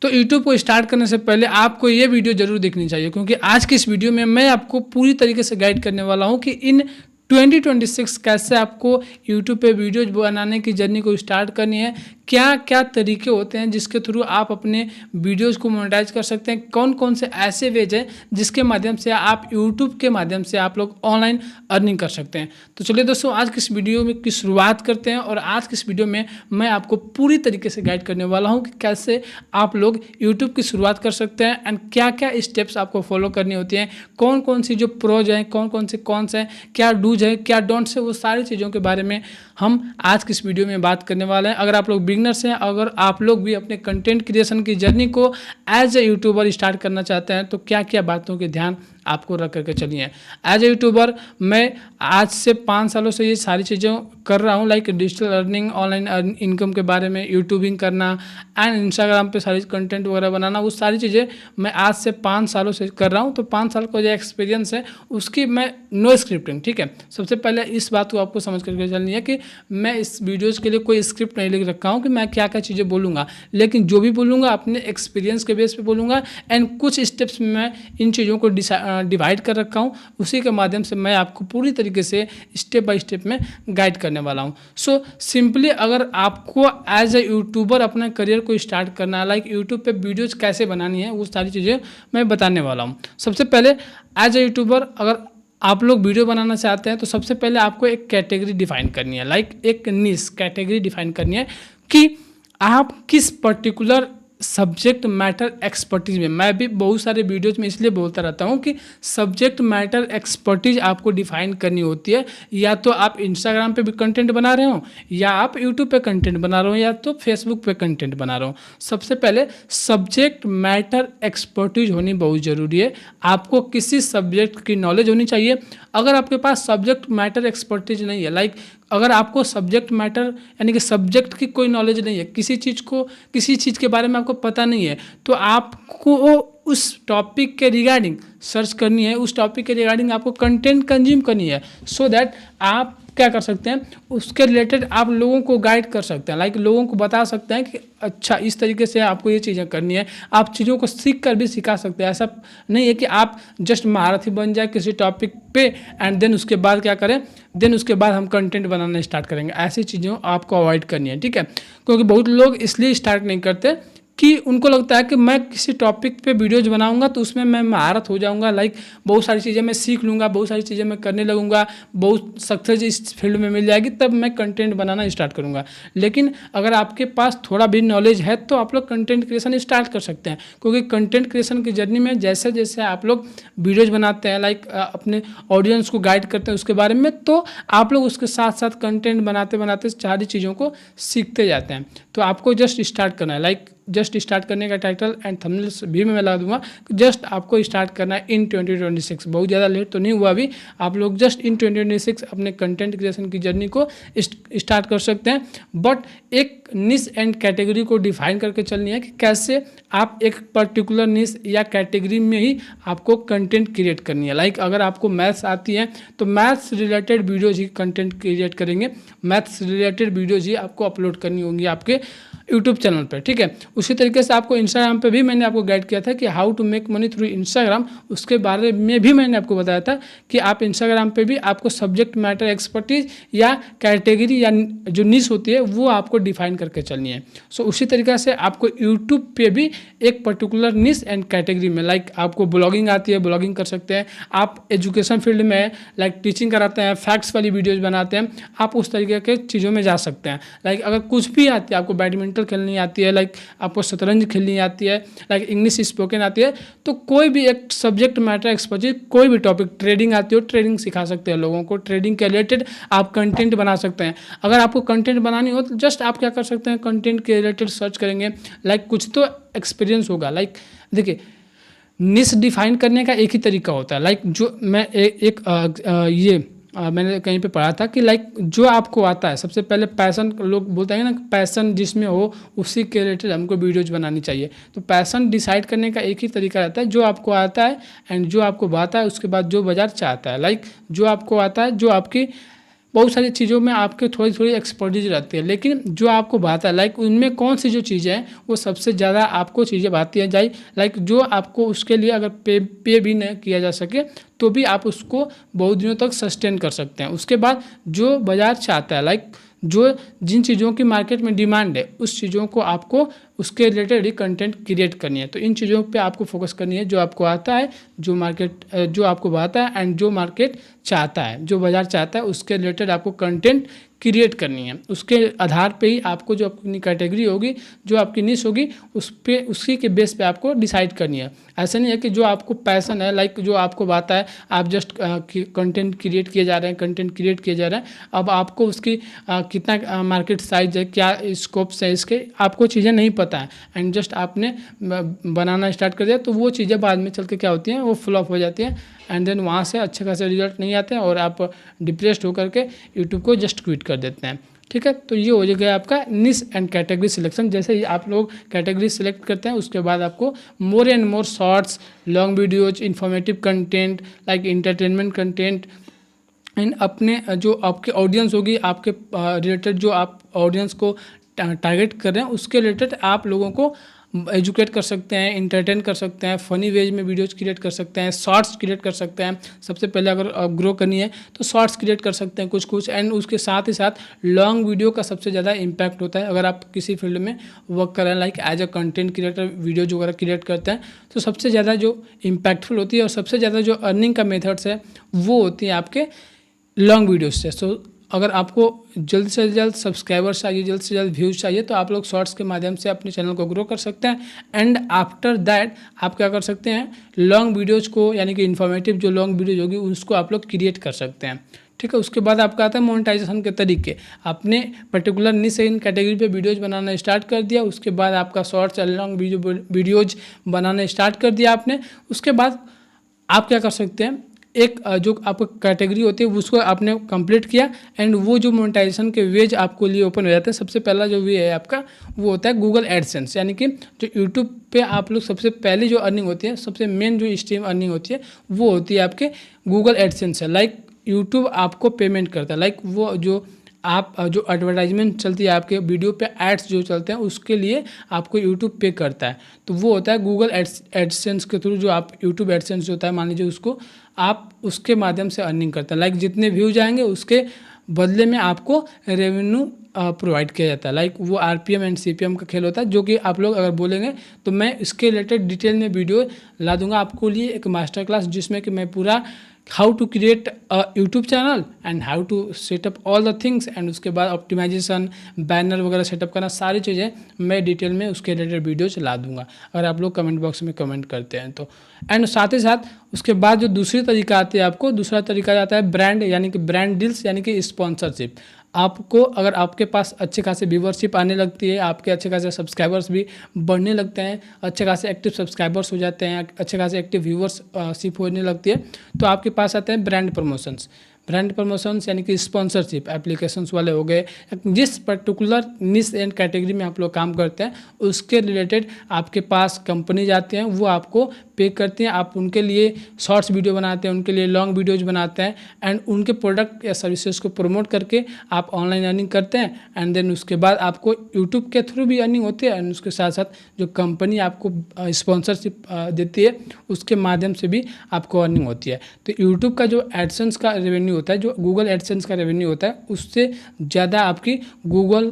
तो यूट्यूब को स्टार्ट करने से पहले आपको ये वीडियो जरूर देखनी चाहिए, क्योंकि आज की इस वीडियो में मैं आपको पूरी तरीके से गाइड करने वाला हूँ कि इन 2026 कैसे आपको यूट्यूब पे वीडियोज बनाने की जर्नी को स्टार्ट करनी है, क्या क्या तरीके होते हैं जिसके थ्रू आप अपने वीडियोज़ को मोनेटाइज कर सकते हैं, कौन कौन से ऐसे वेज हैं जिसके माध्यम से आप यूट्यूब के माध्यम से आप लोग ऑनलाइन अर्निंग कर सकते हैं। तो चलिए दोस्तों, आज की इस वीडियो में की शुरुआत करते हैं और आज की इस वीडियो में मैं आपको पूरी तरीके से गाइड करने वाला हूं कि कैसे आप लोग यूट्यूब की शुरुआत कर सकते हैं एंड क्या क्या स्टेप्स आपको फॉलो करनी होती हैं, कौन कौन सी जो प्रोज हैं, कौन कौन से कॉन्स हैं, क्या डूज है क्या डोंट्स है, वो सारी चीज़ों के बारे में हम आज की इस वीडियो में बात करने वाले हैं। अगर आप लोग बिगनर्स हैं, अगर आप लोग भी अपने कंटेंट क्रिएशन की जर्नी को एज ए यूट्यूबर स्टार्ट करना चाहते हैं तो क्या क्या बातों के ध्यान आपको रख करके चलिए। एज ए यूट्यूबर मैं आज से 5 सालों से ये सारी चीज़ें कर रहा हूँ, like digital earning, online income के बारे में, यूट्यूबिंग करना एंड इंस्टाग्राम पे सारी कंटेंट वगैरह बनाना, वो सारी चीज़ें मैं आज से 5 सालों से कर रहा हूँ। तो 5 साल का जो एक्सपीरियंस है उसकी मैं नो स्क्रिप्टिंग, ठीक है। सबसे पहले इस बात को आपको समझ करके चलनी है कि मैं इस वीडियोज़ के लिए कोई स्क्रिप्ट नहीं लिख रखा हूँ कि मैं क्या क्या चीज़ें बोलूँगा, लेकिन जो भी बोलूँगा अपने एक्सपीरियंस के बेस पे बोलूँगा एंड कुछ स्टेप्स में मैं इन चीज़ों को डिवाइड कर रखा हूँ, उसी के माध्यम से मैं आपको पूरी तरीके से स्टेप बाय स्टेप में गाइड करने वाला हूँ। सो सिंपली अगर आपको एज ए यूट्यूबर अपना करियर को स्टार्ट करना है, लाइक यूट्यूब पे वीडियोज कैसे बनानी है, वो सारी चीज़ें मैं बताने वाला हूँ। सबसे पहले एज ए यूट्यूबर अगर आप लोग वीडियो बनाना चाहते हैं तो सबसे पहले आपको एक कैटेगरी डिफाइन करनी है, लाइक एक निश कैटेगरी डिफाइन करनी है कि आप किस पर्टिकुलर सब्जेक्ट मैटर एक्सपर्टीज में, मैं भी बहुत सारे वीडियोज में इसलिए बोलता रहता हूँ कि सब्जेक्ट मैटर एक्सपर्टीज आपको डिफाइन करनी होती है। या तो आप इंस्टाग्राम पे भी कंटेंट बना रहे हो, या आप यूट्यूब पे कंटेंट बना रहे हो, या तो फेसबुक पे कंटेंट बना रहे हो। सबसे पहले सब्जेक्ट मैटर एक्सपर्टीज होनी बहुत ज़रूरी है। आपको किसी सब्जेक्ट की नॉलेज होनी चाहिए। अगर आपके पास सब्जेक्ट मैटर एक्सपर्टीज नहीं है, लाइक अगर आपको सब्जेक्ट मैटर यानी कि सब्जेक्ट की कोई नॉलेज नहीं है, किसी चीज़ के बारे में आपको पता नहीं है, तो आपको उस टॉपिक के रिगार्डिंग सर्च करनी है, उस टॉपिक के रिगार्डिंग आपको कंटेंट कंज्यूम करनी है, सो दैट आप क्या कर सकते हैं, उसके रिलेटेड आप लोगों को गाइड कर सकते हैं, लाइक लोगों को बता सकते हैं कि अच्छा इस तरीके से आपको ये चीज़ें करनी है। आप चीज़ों को सीख कर भी सिखा सकते हैं। ऐसा नहीं है कि आप जस्ट महारथी बन जाए किसी टॉपिक पे एंड देन उसके बाद क्या करें, देन उसके बाद हम कंटेंट बनाना स्टार्ट करेंगे। ऐसी चीज़ों आपको अवॉइड करनी है, ठीक है। क्योंकि बहुत लोग इसलिए स्टार्ट नहीं करते कि उनको लगता है कि मैं किसी टॉपिक पे वीडियोज बनाऊंगा तो उसमें मैं महारत हो जाऊंगा, लाइक बहुत सारी चीज़ें मैं सीख लूँगा, बहुत सारी चीज़ें मैं करने लगूंगा, बहुत सक्सेस इस फील्ड में मिल जाएगी, तब मैं कंटेंट बनाना स्टार्ट करूंगा। लेकिन अगर आपके पास थोड़ा भी नॉलेज है तो आप लोग कंटेंट क्रिएशन स्टार्ट कर सकते हैं, क्योंकि कंटेंट क्रिएशन की जर्नी में जैसे जैसे आप लोग वीडियोज़ बनाते हैं, लाइक अपने ऑडियंस को गाइड करते हैं उसके बारे में, तो आप लोग उसके साथ साथ कंटेंट बनाते बनाते सारी चीज़ों को सीखते जाते हैं। तो आपको जस्ट स्टार्ट करना है, लाइक जस्ट स्टार्ट करने का टाइटल एंड थंबनेल्स भी मैं लगा दूंगा। जस्ट आपको स्टार्ट करना है इन 2026, बहुत ज़्यादा लेट तो नहीं हुआ अभी। आप लोग जस्ट इन 2026 अपने कंटेंट क्रिएशन की जर्नी को स्टार्ट कर सकते हैं, बट एक निश एंड कैटेगरी को डिफाइन करके चलनी है कि कैसे आप एक पर्टिकुलर निश या कैटेगरी में ही आपको कंटेंट क्रिएट करनी है। लाइक अगर आपको मैथ्स आती है तो मैथ्स रिलेटेड वीडियोज ही कंटेंट क्रिएट करेंगे, मैथ्स रिलेटेड वीडियोज ही आपको अपलोड करनी होंगी आपके यूट्यूब चैनल पर, ठीक है। उसी तरीके से आपको इंस्टाग्राम पे भी मैंने आपको गाइड किया था कि how to make money through Instagram, उसके बारे में भी मैंने आपको बताया था कि आप इंस्टाग्राम पे भी आपको सब्जेक्ट मैटर एक्सपर्टीज या कैटेगरी या जो निश होती है वो आपको डिफाइन करके चलनी है। सो उसी तरीके से आपको यूट्यूब पे भी एक पर्टिकुलर निश एंड कैटेगरी में, लाइक आपको ब्लॉगिंग आती है, ब्लॉगिंग कर सकते हैं, आप एजुकेशन फील्ड में लाइक टीचिंग कराते हैं, फैक्ट्स वाली वीडियोज़ बनाते हैं, आप उस तरीके के चीज़ों में जा सकते हैं। लाइक अगर कुछ भी आती है, आपको बैडमिंटन खेलनी आती है, लाइक आपको शतरंज खेलनी आती है, लाइक इंग्लिश स्पोकन आती है, तो कोई भी एक सब्जेक्ट मैटर एक्सपर्टीज, कोई भी टॉपिक, ट्रेडिंग आती हो, ट्रेडिंग सिखा सकते हैं लोगों को, ट्रेडिंग के रिलेटेड आप कंटेंट बना सकते हैं। अगर आपको कंटेंट बनानी हो तो जस्ट आप क्या कर सकते हैं, कंटेंट के रिलेटेड सर्च करेंगे, लाइक कुछ तो एक्सपीरियंस होगा। लाइक देखिए, निश डिफाइन करने का एक ही तरीका होता है, लाइक जो मैं मैंने कहीं पे पढ़ा था कि लाइक जो आपको आता है, सबसे पहले पैसन, लोग बोलते हैं ना पैसन जिसमें हो उसी के रिलेटेड हमको वीडियोज बनानी चाहिए। तो पैसन डिसाइड करने का एक ही तरीका रहता है, जो आपको आता है एंड जो आपको बाता है, उसके बाद जो बाजार चाहता है, लाइक जो आपको आता है, जो आपकी बहुत सारी चीज़ों में आपके थोड़ी थोड़ी एक्सपर्टीज रहती है, लेकिन जो आपको भाता है लाइक उनमें कौन सी जो चीज़ें हैं वो सबसे ज़्यादा आपको चीज़ें भाती हैं जाए, लाइक जो आपको उसके लिए अगर पे भी नहीं किया जा सके तो भी आप उसको बहुत दिनों तक सस्टेन कर सकते हैं। उसके बाद जो बाज़ार चाहता है लाइक जो जिन चीज़ों की मार्केट में डिमांड है उस चीज़ों को आपको उसके रिलेटेड ही कंटेंट क्रिएट करनी है। तो इन चीज़ों पे आपको फोकस करनी है जो आपको आता है, जो मार्केट जो आपको आता है एंड जो मार्केट चाहता है, जो बाज़ार चाहता है उसके रिलेटेड आपको कंटेंट क्रिएट करनी है। उसके आधार पे ही आपको जो अपनी कैटेगरी होगी, जो आपकी निश होगी, उस पे उसी के बेस पे आपको डिसाइड करनी है। ऐसा नहीं है कि जो आपको पैसन है लाइक जो आपको आता है आप जस्ट कंटेंट क्रिएट किए जा रहे हैं, कंटेंट क्रिएट किए जा रहे हैं। अब आपको उसकी कितना मार्केट साइज है, क्या स्कोप्स है इसके, आपको चीज़ें नहीं पता है एंड जस्ट आपने बनाना स्टार्ट कर दिया तो वो चीज़ें बाद में चल के क्या होती हैं, वो फ्लॉप हो जाती हैं एंड देन वहाँ से अच्छे खासे रिजल्ट नहीं आते हैं और आप डिप्रेस्ड होकर के यूट्यूब को जस्ट क्विट कर देते हैं। ठीक है, तो ये हो गया आपका निश एंड कैटेगरी सिलेक्शन। जैसे ही आप लोग कैटेगरी सिलेक्ट करते हैं उसके बाद आपको more and more shorts, long videos, informative content like entertainment content and अपने जो आपके ऑडियंस होगी, आपके रिलेटेड जो आप ऑडियंस को टारगेट कर रहे हैं उसके रिलेटेड आप लोगों को एजुकेट कर सकते हैं, इंटरटेन कर सकते हैं, फ़नी वेज में वीडियोज क्रिएट कर सकते हैं, शॉर्ट्स क्रिएट कर सकते हैं। सबसे पहले अगर ग्रो करनी है तो शॉर्ट्स क्रिएट कर सकते हैं कुछ एंड उसके साथ ही साथ लॉन्ग वीडियो का सबसे ज़्यादा इम्पैक्ट होता है। अगर आप किसी फील्ड में वर्क कर रहे हैं like as a content creator videos वगैरह क्रिएट करते हैं तो सबसे ज़्यादा जो इम्पैक्टफुल होती है और सबसे ज़्यादा जो अर्निंग का मेथड्स है वो होती है आपके लॉन्ग वीडियोज से। सो अगर आपको जल्द से जल्द सब्सक्राइबर्स चाहिए, जल्द से जल्द व्यूज़ चाहिए तो आप लोग शॉर्ट्स के माध्यम से अपने चैनल को ग्रो कर सकते हैं एंड आफ्टर दैट आप क्या कर सकते हैं, लॉन्ग वीडियोज़ को यानी कि इन्फॉर्मेटिव जो लॉन्ग वीडियोज होगी उसको आप लोग क्रिएट कर सकते हैं। ठीक है, उसके बाद आपका आता है मोनेटाइजेशन के तरीके। आपने पर्टिकुलर निश इन कैटेगरी पे वीडियोज बनाना स्टार्ट कर दिया, उसके बाद आपका shorts and long videos banana start कर दिया आपने। उसके बाद आप क्या कर सकते हैं, एक जो आपको कैटेगरी होती है उसको आपने कंप्लीट किया एंड वो जो मोनेटाइजेशन के वेज आपको लिए ओपन हो जाते हैं। सबसे पहला जो वे है आपका वो होता है गूगल एडसेंस, यानी कि जो यूट्यूब पे आप लोग सबसे पहले जो अर्निंग होती है, सबसे मेन जो स्ट्रीम अर्निंग होती है वो होती है आपके गूगल एडसेंस है। लाइक यूट्यूब आपको पेमेंट करता है, लाइक वो जो आप जो एडवर्टाइजमेंट चलती है आपके वीडियो पे, एड्स जो चलते हैं उसके लिए आपको यूट्यूब पे करता है। तो वो होता है गूगल एडसेंस के थ्रू, जो आप यूट्यूब एडसेंस जो होता है मान लीजिए उसको आप उसके माध्यम से अर्निंग करते हैं। लाइक जितने व्यूज आएंगे उसके बदले में आपको रेवेन्यू प्रोवाइड किया जाता है। लाइक वो आरपीएम एंड सीपीएम का खेल होता है, जो कि आप लोग अगर बोलेंगे तो मैं इसके रिलेटेड डिटेल में वीडियो ला दूंगा आपको लिए एक मास्टर क्लास, जिसमें कि मैं पूरा how to create a YouTube channel and how to setup all the things एंड उसके बाद ऑप्टिमाइजेशन, बैनर वगैरह सेटअप करना, सारी चीज़ें मैं डिटेल में उसके रिलेटेड वीडियो चला दूंगा अगर आप लोग कमेंट बॉक्स में कमेंट करते हैं तो। एंड साथ ही साथ उसके बाद जो दूसरी तरीका आती है आपको, दूसरा तरीका आता है ब्रांड, यानी कि ब्रांड डील्स यानी कि स्पॉन्सरशिप। आपको अगर आपके पास अच्छे खासे व्यूवरशिप आने लगती है, आपके अच्छे खासे सब्सक्राइबर्स भी बढ़ने लगते हैं, अच्छे खासे एक्टिव सब्सक्राइबर्स हो जाते हैं, अच्छे खासे एक्टिव व्यूवरशिप होने लगती है, तो आपके पास आते हैं ब्रांड प्रमोशंस। ब्रांड प्रमोशंस यानी कि स्पॉन्सरशिप एप्लीकेशंस वाले हो गए, जिस पर्टिकुलर निश एंड कैटेगरी में आप लोग काम करते हैं उसके रिलेटेड आपके पास कंपनी जाते हैं, वो आपको पे करते हैं, आप उनके लिए शॉर्ट्स वीडियो बनाते हैं, उनके लिए लॉन्ग वीडियोज बनाते हैं एंड उनके प्रोडक्ट या सर्विसेज को प्रमोट करके आप ऑनलाइन अर्निंग करते हैं एंड देन उसके बाद आपको यूट्यूब के थ्रू भी अर्निंग होती है एंड उसके साथ साथ जो कंपनी आपको स्पॉन्सरशिप देती है उसके माध्यम से भी आपको अर्निंग होती है। तो यूट्यूब का जो एडसेंस का रेवेन्यू होता है, जो गूगल एडसेंस का रेवेन्यू होता है, उससे ज़्यादा आपकी गूगल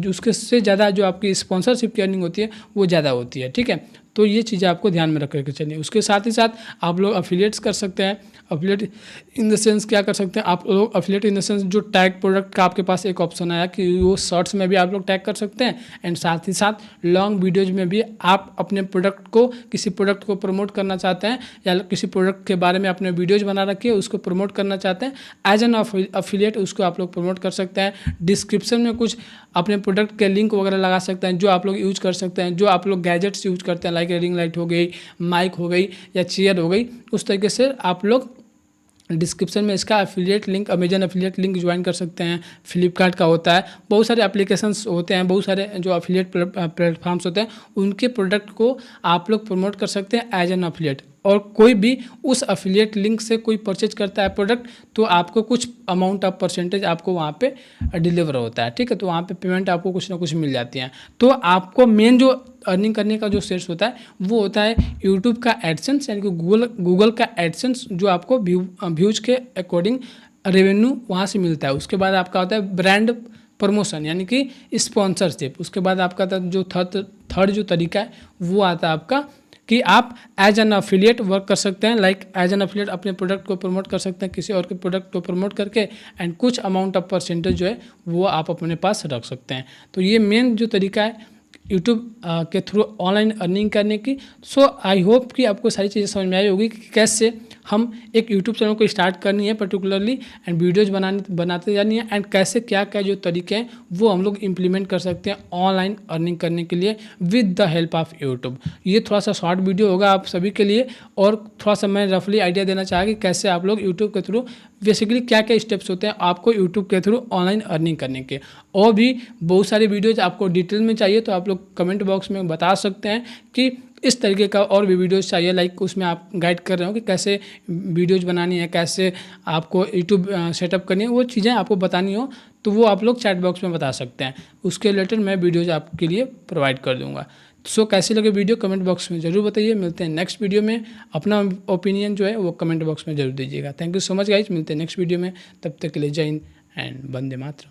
उसके से ज़्यादा जो आपकी स्पॉन्सरशिप की अर्निंग होती है वो ज़्यादा होती है। ठीक है, तो ये चीज़ें आपको ध्यान में रख करके चलिए। उसके साथ ही साथ आप लोग अफिलिएट्स कर सकते हैं। अफिलिएट इन द सेंस क्या कर सकते हैं आप लोग, अफिलिएट इन द सेंस जो टैग प्रोडक्ट का आपके पास एक ऑप्शन आया कि वो शॉर्ट्स में भी आप लोग टैग कर सकते हैं एंड साथ ही साथ लॉन्ग वीडियोज में भी आप अपने प्रोडक्ट को, किसी प्रोडक्ट को प्रमोट करना चाहते हैं या किसी प्रोडक्ट के बारे में अपने वीडियोज बना रखी है उसको प्रमोट करना चाहते हैं, एज एन अफिलिएट उसको आप लोग प्रमोट कर सकते हैं। डिस्क्रिप्शन में कुछ अपने प्रोडक्ट के लिंक वगैरह लगा सकते हैं जो आप लोग यूज कर सकते हैं, जो आप लोग गैजेट्स यूज करते हैं, लाइक रिंग लाइट हो गई, माइक हो गई या चेयर हो गई, उस तरीके से आप लोग डिस्क्रिप्शन में इसका affiliate link, Amazon affiliate link join कर सकते हैं। फ्लिपकार्ट का होता है, बहुत सारे एप्लीकेशंस होते हैं, बहुत सारे जो एफिलिएट प्लेटफॉर्म्स होते हैं, उनके प्रोडक्ट को आप लोग प्रमोट कर सकते हैं एज एन एफिलिएट। और कोई भी उस अफिलिएट लिंक से कोई परचेज करता है प्रोडक्ट तो आपको कुछ अमाउंट ऑफ परसेंटेज आपको वहाँ पे डिलीवर होता है, ठीक है। तो वहाँ पे पेमेंट आपको कुछ ना कुछ मिल जाती है। तो आपको मेन जो अर्निंग करने का जो सोर्स होता है वो होता है यूट्यूब का एडसेंस, यानी कि गूगल का एडसेंस, जो आपको व्यूज के अकॉर्डिंग रेवेन्यू वहाँ से मिलता है। उसके बाद आपका होता है ब्रांड प्रमोशन, यानी कि स्पॉन्सरशिप। उसके बाद आपका जो थर्ड जो तरीका है वो आता है आपका कि आप एज एन अफिलिएट वर्क कर सकते हैं। लाइक एज एन अफिलिएट अपने प्रोडक्ट को प्रमोट कर सकते हैं किसी और के प्रोडक्ट को प्रमोट करके, एंड कुछ अमाउंट ऑफ परसेंटेज जो है वो आप अपने पास रख सकते हैं। तो ये मेन जो तरीका है यूट्यूब के थ्रू ऑनलाइन अर्निंग करने की। सो आई होप कि आपको सारी चीज़ें समझ में आई होगी कि कैसे हम एक यूट्यूब चैनल को स्टार्ट करनी है पर्टिकुलरली, एंड वीडियोज़ बनाते जानी है, एंड कैसे क्या क्या जो तरीके हैं वो हम लोग इम्प्लीमेंट कर सकते हैं ऑनलाइन अर्निंग करने के लिए with the help of YouTube. ये थोड़ा सा शॉर्ट वीडियो होगा आप सभी के लिए, और थोड़ा सा मैं रफली आइडिया देना चाहा कि कैसे आप लोग यूट्यूब के थ्रू बेसिकली क्या क्या स्टेप्स होते हैं आपको यूट्यूब के थ्रू ऑनलाइन अर्निंग करने के। और भी बहुत सारी वीडियोज़ आपको डिटेल में चाहिए तो आप लोग कमेंट बॉक्स में बता सकते हैं कि इस तरीके का और भी वीडियोज़ चाहिए। लाइक उसमें आप गाइड कर रहे हो कि कैसे वीडियोज़ बनानी है, कैसे आपको यूट्यूब सेटअप करनी है, वो चीज़ें आपको बतानी हो तो वो आप लोग चैट बॉक्स में बता सकते हैं। उसके रिलेटेड मैं वीडियोज़ आपके लिए प्रोवाइड कर दूँगा। सो कैसी लगे वीडियो कमेंट बॉक्स में ज़रूर बताइए। मिलते हैं नेक्स्ट वीडियो में। अपना ओपिनियन जो है वो कमेंट बॉक्स में ज़रूर दीजिएगा। Thank you so much guys. मिलते हैं नेक्स्ट वीडियो में, तब तक के लिए जय हिंद एंड वंदे मातरम।